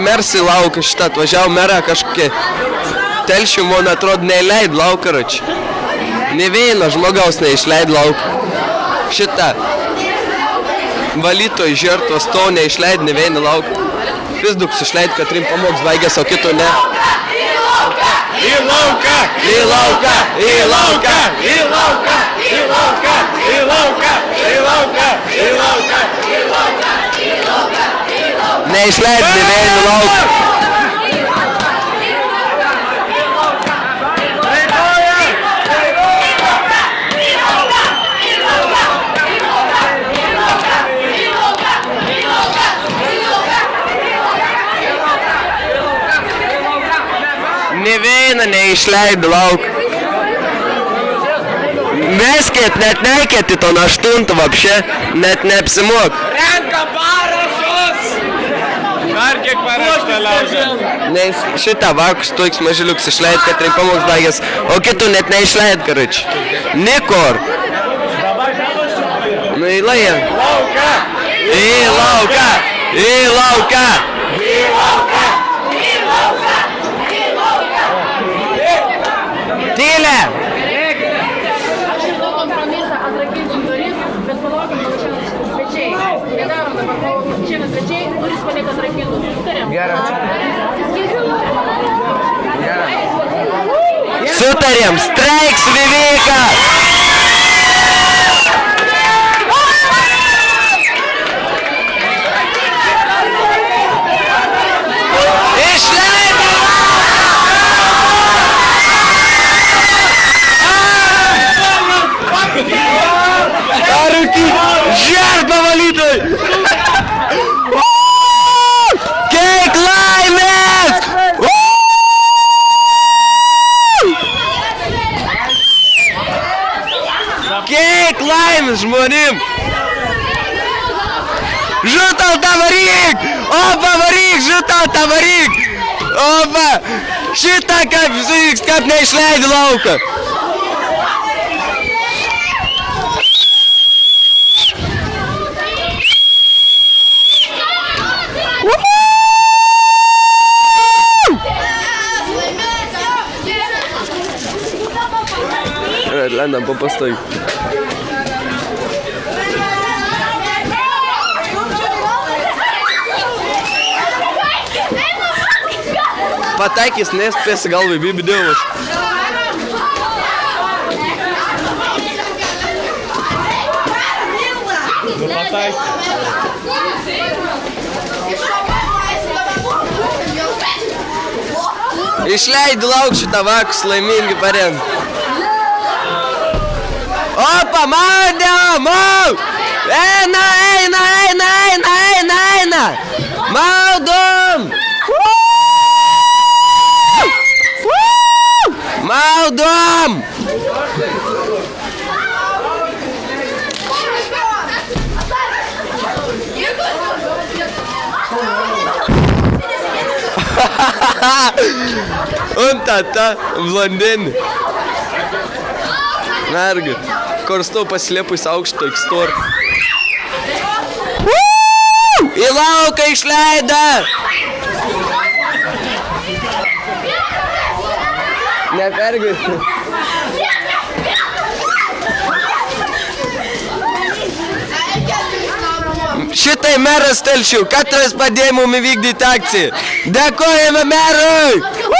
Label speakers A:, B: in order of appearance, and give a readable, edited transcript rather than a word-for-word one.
A: meras į lauką šitą atvažiavo merą kažkokie telšių, man atrodo, neįleid lauką račią. Ne vieno žmogaus neišleid lauką. Šitą valytoj žertos to neišleid ne vieno lauką. Pizduks išleid, kad trim pamoks baigės, o kito ne.
B: Į lauką!
A: Į lauką! Į lauką!
B: Į lauką! Į lauką! Į lauką! Į lauką! Į lauką! Į lauką! Į lauką!
A: Neišleid ne vieno lauką. Ne vieną neišleido lauk. Meskit, net neikėti to nuo 8 vapšė, net neapsimok.
B: Renka parašus! Dar kiek parašta laužė?
A: Nes šitą vakus tuiks mažiliuks išleid, kad trim pamoks baigės, o kitų net neišleid, karuči. Nikor. Nu į lają.
B: Lauką!
A: Į lauką! Į lauką!
B: Į lauką! Į lauką!
A: Tylė!
C: Aš žinau kompromisą, atrakinsim duris, bet palaukim, kol išeina svečiai. Nedarom dabar, kol išeina svečiai, duris palieka atrakintus. Sutarėm?
A: Sutarėm, streiks Vivika! Žerba valytoj! Kiek laimės! Kiek laimės žmonėm! Žutautą varyk! Opa varyk, Žutautą varyk! Opa! Šitą kaip neišleidi lauką! Lendam papastai. Pataikys, nespėsi galvai, bibi dėvas.
B: Nu pataikė.
A: Išleidi lauk šitą vakus, laimingi parem. Opa, maudėm, mau! Eina, eina, eina, eina, eina, eina! Maudom! Maudom! Un tata, blondinė. Mergi, kur stau paslėpus aukšto ekstor. Į lauką išleido! Nepergirti. Šitai meras Telšių, katras padėjo mum įvykdyti akciją. Dėkojame merui!